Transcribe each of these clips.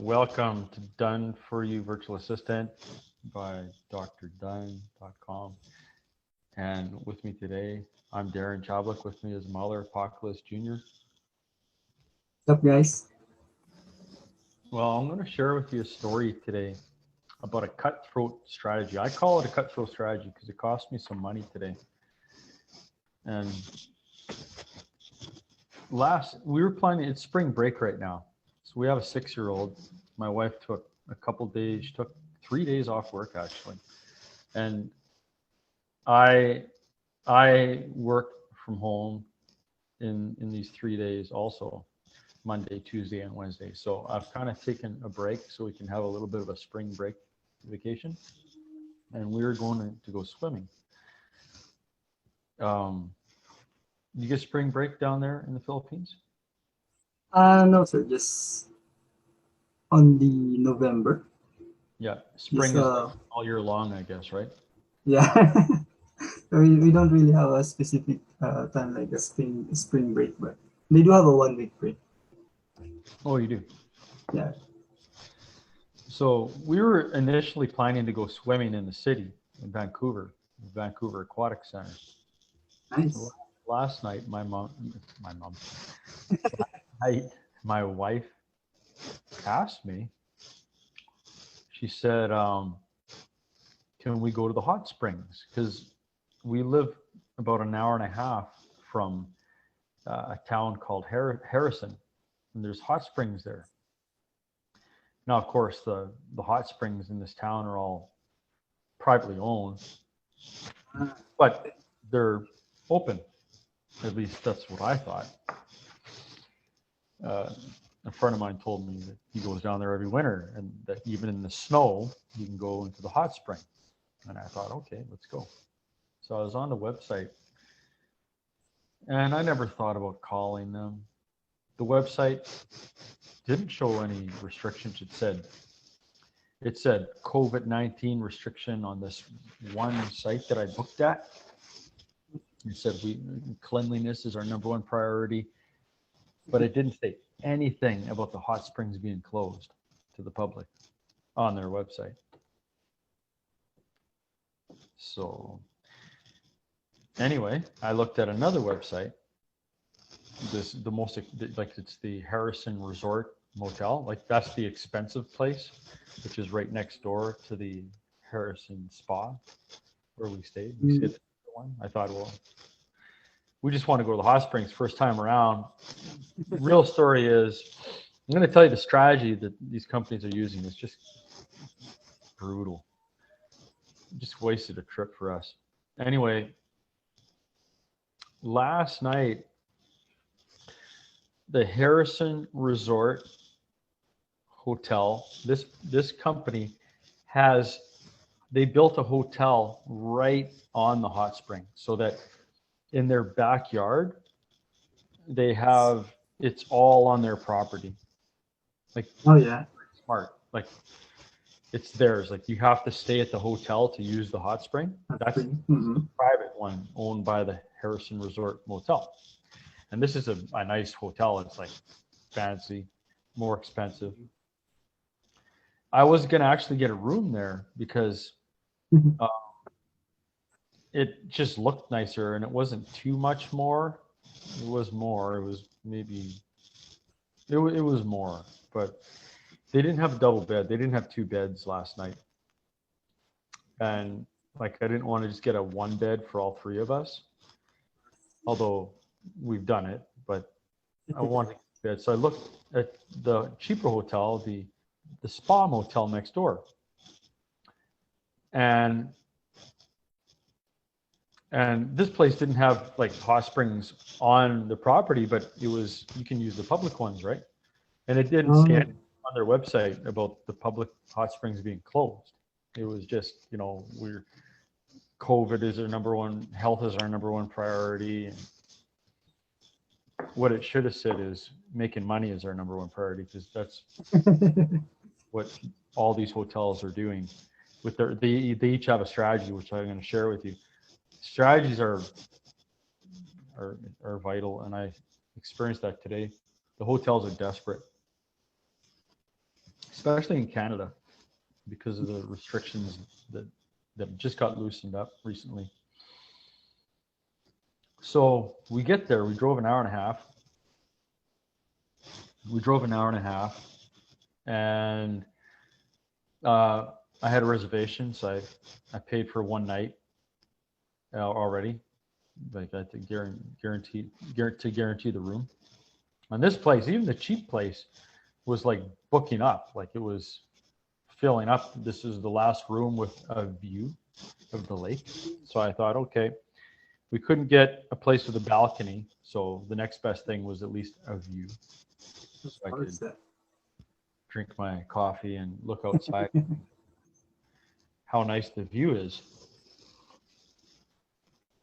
Welcome to Done For You Virtual Assistant by drdunn.com. And with me today, I'm Darren Chablik. With me is Mahler Apocalypse Jr. What's up, guys? Well, I'm going to share with you a story today about a cutthroat strategy. I call it a cutthroat strategy because it cost me some money today. And we were planning, it's spring break right now. So we have a 6-year-old. My wife took a couple days, she took 3 days off work actually. And I work from home in these 3 days also, Monday, Tuesday, and Wednesday. So I've kind of taken a break so we can have a little bit of a spring break vacation. And we were going to go swimming. You get spring break down there in the Philippines? No, sir, just on the November. Yeah, spring Just, is like all year long, I guess, right? yeah. we don't really have a specific time like a spring break, but they do have a 1 week break. Oh, you do. Yeah. So we were initially planning to go swimming in the city in Vancouver Aquatic Center. So Nice. last night, night, my wife asked me. She said, "Can we go to the hot springs? Because we live about an hour and a half from a town called Harrison, and there's hot springs there." Now, of course, the hot springs in this town are all privately owned, but they're open. At least that's what I thought. Uh, a friend of mine told me that he goes down there every winter, and that even in the snow, you can go into the hot spring. And I thought, okay, let's go. So I was on the website, and I never thought about calling them. The website didn't show any restrictions. It said COVID-19 restriction on this one site that I booked at. It said cleanliness is our number one priority, but it didn't say anything about the hot springs being closed to the public on their website. So anyway, I looked at another website. The most, like, it's the Harrison Resort Motel. Like, that's the expensive place, which is right next door to the Harrison Spa where we stayed. We stayed at the one. I thought, well, we just want to go to the hot springs first time around. Real story is, I'm going to tell you the strategy that these companies are using is just brutal. Just wasted a trip for us. Anyway, last night, the Harrison Resort Hotel, this company they built a hotel right on the hot spring, so that in their backyard it's all on their property. Like, Oh, yeah. smart. Like, it's theirs. Like, you have to stay at the hotel to use the hot spring. That's Spring. a private one owned by the Harrison Resort Motel. And this is a nice hotel. It's like fancy, more expensive. I was going to actually get a room there because uh, it just looked nicer and it wasn't too much more. It was more. It was maybe, it was more, but they didn't have a double bed. They didn't have two beds last night. And like, I didn't want to just get a one bed for all three of us, although we've done it, but I wanted a bed. So I looked at the cheaper hotel, the Spa Motel next door. And this place didn't have like hot springs on the property, but you can use the public ones, right? And it didn't say anything on their website about the public hot springs being closed. It was just, COVID is our number one, health is our number one priority. And what it should have said is making money is our number one priority, because that's what all these hotels are doing. They each have a strategy, which I'm going to share with you. Strategies are vital, and I experienced that today. the hotels are desperate, especially in Canada, because of the restrictions that just got loosened up recently. So we get there. We drove an hour and a half. And I had a reservation, so I paid for one night already. Like I had to guarantee the room. And this place, even the cheap place, was like booking up. Like it was filling up. This is the last room with a view of the lake. So I thought, okay, we couldn't get a place with a balcony. So the next best thing was at least a view. So I could drink my coffee and look outside. How nice the view is.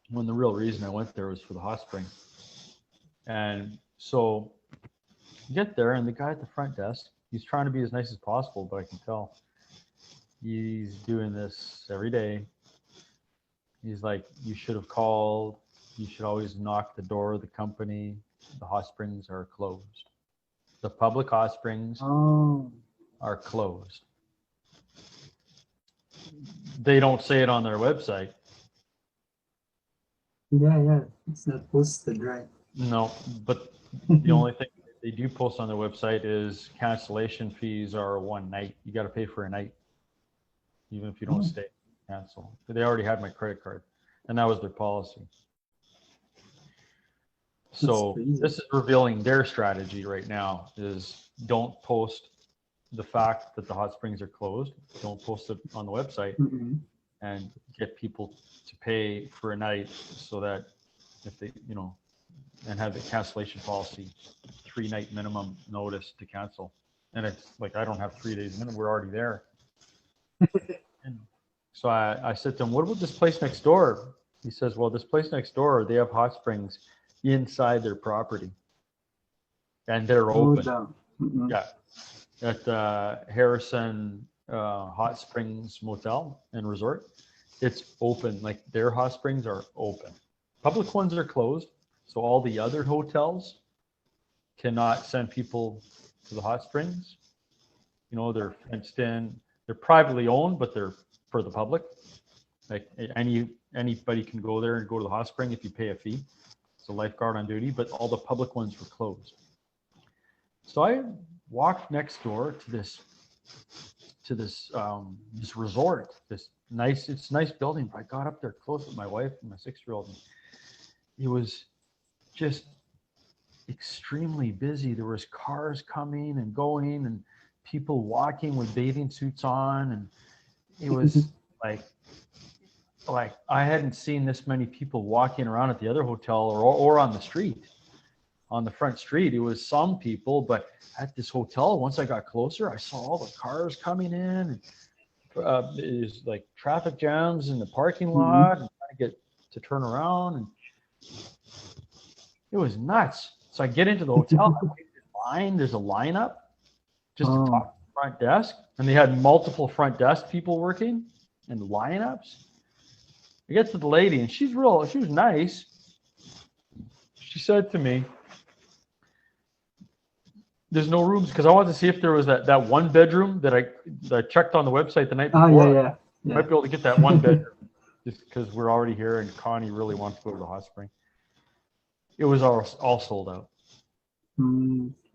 When the real reason I went there was for the hot spring. And so you get there, and the guy at the front desk, he's trying to be as nice as possible, but I can tell he's doing this every day. He's like, you should have called. You should always knock the door of the company. The hot springs are closed. The public hot springs are closed. They don't say it on their website. Yeah, it's not posted, right? No, but the only thing they do post on their website is cancellation fees are one night. You got to pay for a night, even if you don't stay. Cancel. They already had my credit card, and that was their policy. So this is revealing their strategy right now: is don't post the fact that the hot springs are closed. Don't post it on the website, and get people to pay for a night, so that if they, and have the cancellation policy, 3-night minimum notice to cancel. And it's like, I don't have 3 days minimum. We're already there. And so I said to him, what about this place next door? He says, well, this place next door, they have hot springs inside their property, and they're open. Yeah, at Harrison Hot Springs Motel and Resort, it's open. Like their hot springs are open. Public ones are closed, so all the other hotels cannot send people to the hot springs. They're fenced in. They're privately owned, but they're for the public. Like anybody can go there and go to the hot spring if you pay a fee. It's a lifeguard on duty, but all the public ones were closed. So I walked next door to this resort. It's a nice building. But I got up there close with my wife and my 6-year-old. And it was just extremely busy. There was cars coming and going, and people walking with bathing suits on, and it was like I hadn't seen this many people walking around at the other hotel or on the street, on the front street. It was some people, but at this hotel, once I got closer, I saw all the cars coming in. And, it was like traffic jams in the parking lot, and trying to get to turn around, and it was nuts. So I get into the hotel, I wait in line. There's a lineup just to talk to the front desk, and they had multiple front desk people working and lineups. I get to the lady, and she was nice. She said to me, there's no rooms, because I wanted to see if there was that one bedroom that I checked on the website the night before. Yeah. Might be able to get that one bedroom, just because we're already here and Connie really wants to go to the hot spring. It was all sold out.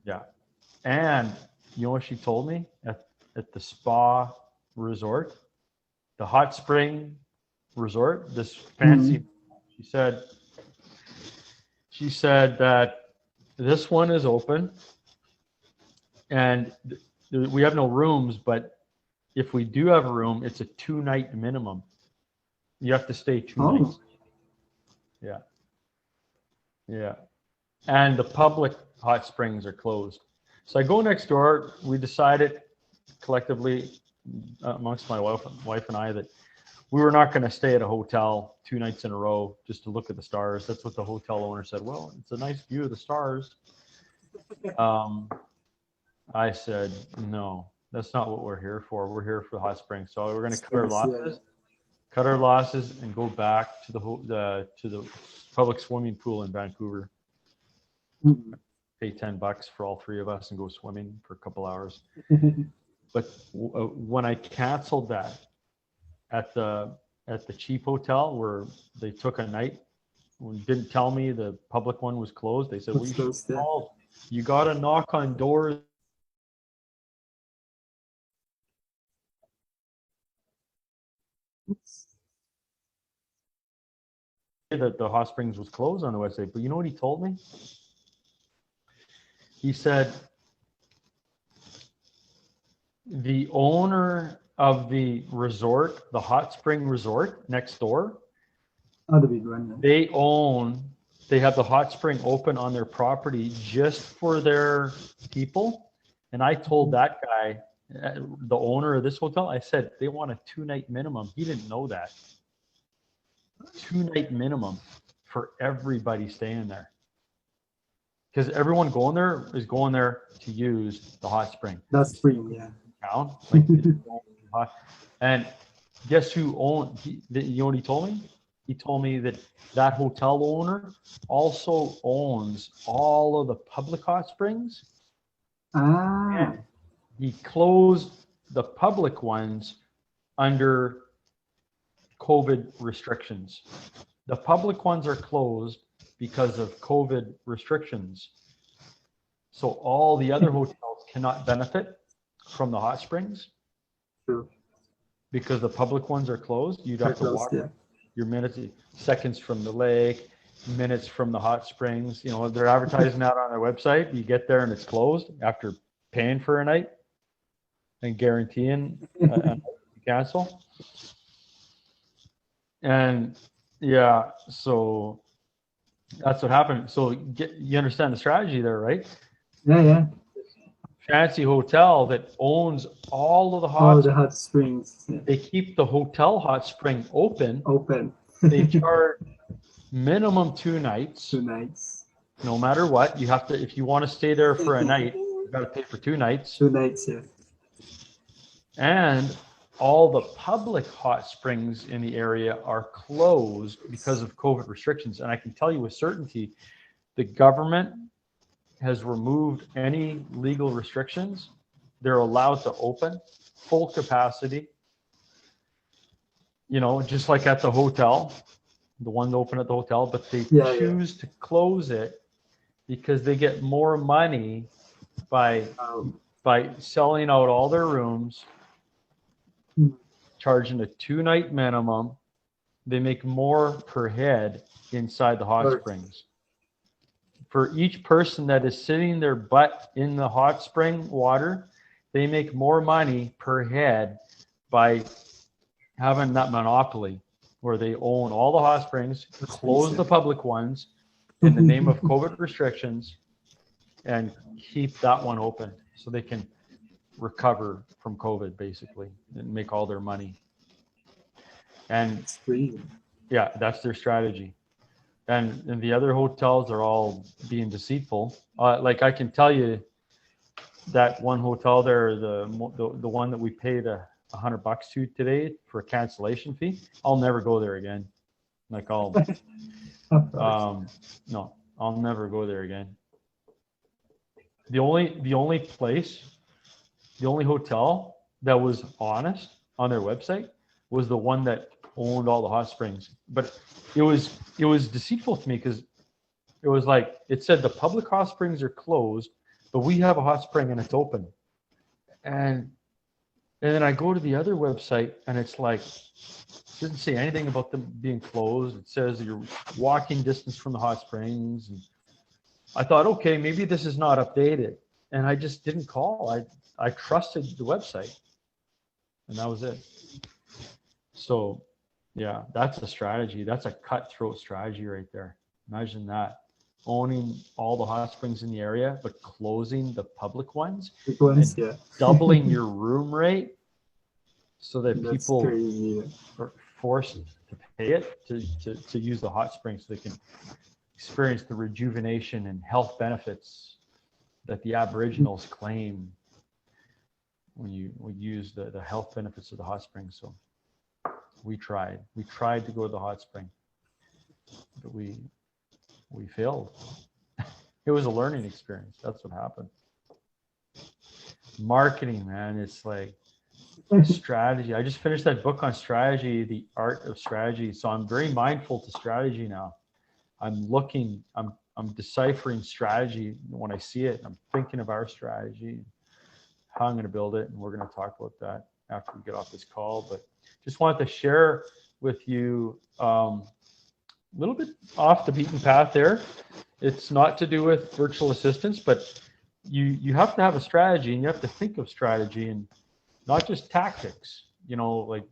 Yeah. And you know what she told me at the spa resort, the hot spring resort, this fancy, she said that this one is open, and we have no rooms, but if we do have a room, it's a 2-night minimum. You have to stay 2 nights. Yeah. And the public hot springs are closed. So I go next door. We decided collectively amongst my wife and I that we were not going to stay at a hotel 2 nights in a row just to look at the stars. That's what the hotel owner said. Well, it's a nice view of the stars. I said, no, that's not what we're here for. We're here for the hot springs. So we're going to cut our losses and go back to the public swimming pool in Vancouver. pay $10 for all three of us and go swimming for a couple hours. But when I canceled that at the cheap hotel where they took a night, didn't tell me the public one was closed. They said, well, you should call. You got to knock on doors. That the hot springs was closed on the website. But you know what he told me? He said, the owner of the resort, the hot spring resort next door, Oh, the big one. they have the hot spring open on their property just for their people. And I told that guy, the owner of this hotel, I said, they want a 2-night minimum. He didn't know that. 2-night minimum for everybody staying there. Because everyone going there is going there to use the hot spring. That's spring, yeah. Town, like, and guess who owned? You know what he told me? He told me that that hotel owner also owns all of the public hot springs. And he closed the public ones under COVID restrictions. The public ones are closed because of COVID restrictions. So all the other hotels cannot benefit from the hot springs. True. Because the public ones are closed. You'd have to walk your minutes, seconds from the lake, minutes from the hot springs. You know, they're advertising that on their website. You get there and it's closed after paying for a night and guaranteeing a night to cancel. And yeah, so that's what happened. So you understand the strategy there, right? Yeah. Fancy hotel that owns all of the hot springs. Yeah. They keep the hotel hot spring open. They charge minimum 2 nights. 2 nights. No matter what, you have to, if you want to stay there for a night, you got to pay for 2 nights. 2 nights, yeah. And all the public hot springs in the area are closed because of COVID restrictions. And I can tell you with certainty, the government has removed any legal restrictions. They're allowed to open full capacity, you know, just like at the hotel, the one open at the hotel, but they choose to close it because they get more money by selling out all their rooms, charging a 2-night minimum. They make more per head inside the hot springs. For each person that is sitting their butt in the hot spring water, they make more money per head by having that monopoly where they own all the hot springs, close the public ones in the name of COVID restrictions, and keep that one open so they can recover from COVID basically and make all their money. And yeah, that's their strategy. And the other hotels are all being deceitful. Like I can tell you that one hotel there, the one that we paid $100 to today for a cancellation fee, I'll never go there again. Like no, I'll never go there again. The only hotel that was honest on their website was the one that owned all the hot springs. But it was deceitful to me because it was like, it said the public hot springs are closed, but we have a hot spring and it's open. And then I go to the other website and it's like, it doesn't say anything about them being closed. It says you're walking distance from the hot springs. And I thought, okay, maybe this is not updated. And I just didn't call. I trusted the website and that was it. So yeah, that's a strategy. That's a cutthroat strategy right there. Imagine that. Owning all the hot springs in the area, but closing the public ones, doubling your room rate so that people are forced to pay it to use the hot springs so they can experience the rejuvenation and health benefits that the Aboriginals claim when you use the health benefits of the hot springs. So we tried to go to the hot spring, but we failed. It was a learning experience. That's what happened. Marketing, man, it's like strategy. I just finished that book on strategy, The Art of Strategy. So I'm very mindful to strategy now. I'm deciphering strategy when I see it. I'm thinking of our strategy, how I'm going to build it, and we're going to talk about that after we get off this call. But just wanted to share with you a little bit off the beaten path there. It's not to do with virtual assistants, but you have to have a strategy, and you have to think of strategy and not just tactics. Like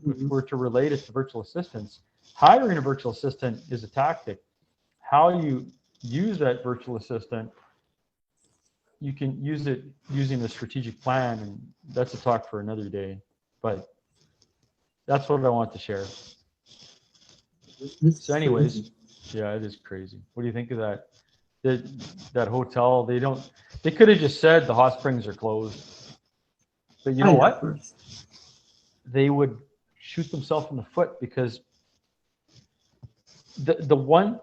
if we're to relate it to virtual assistants, hiring a virtual assistant is a tactic. How you use that virtual assistant, you can use it using a strategic plan, and that's a talk for another day. But that's what I want to share. So anyways, yeah, it is crazy. What do you think of that? That hotel, they could have just said the hot springs are closed. But you know what? They would shoot themselves in the foot, because the one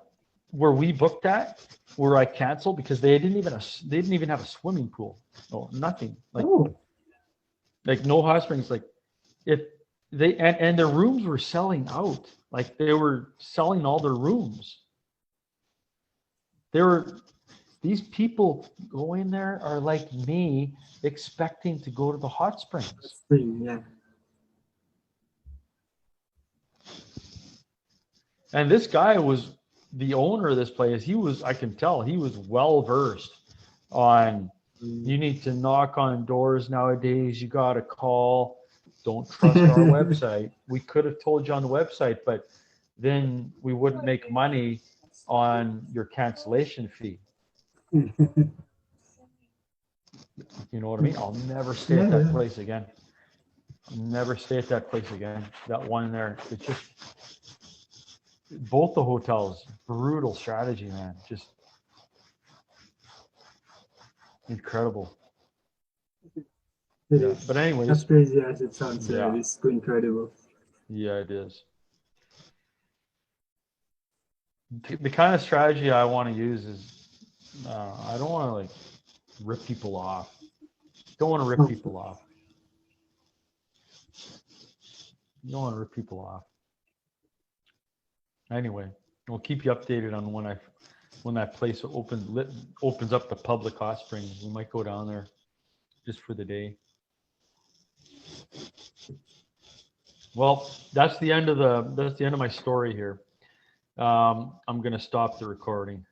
where we booked at, where I canceled because they didn't even have a swimming pool. No, nothing. Like no hot springs. Like if they and their rooms were selling out. Like they were selling all their rooms. These people going there are like me, expecting to go to the hot springs. Yeah. And this guy was the owner of this place. I can tell he was well versed on, you need to knock on doors nowadays. You got to call. Don't trust our website. We could have told you on the website, but then we wouldn't make money on your cancellation fee. You know what I mean? I'll never stay at that place again. I'll never stay at that place again. That one there, it's just, both the hotels, brutal strategy, man. Just incredible. Yeah. But anyways, as crazy as it sounds, it's incredible. Yeah, it is. The kind of strategy I want to use is, I don't want to like rip people off. Don't want to rip people off. You don't want to rip people off. Anyway, we'll keep you updated on when that place opens up the public hot springs. We might go down there just for the day. Well, that's the end of my story here. I'm going to stop the recording.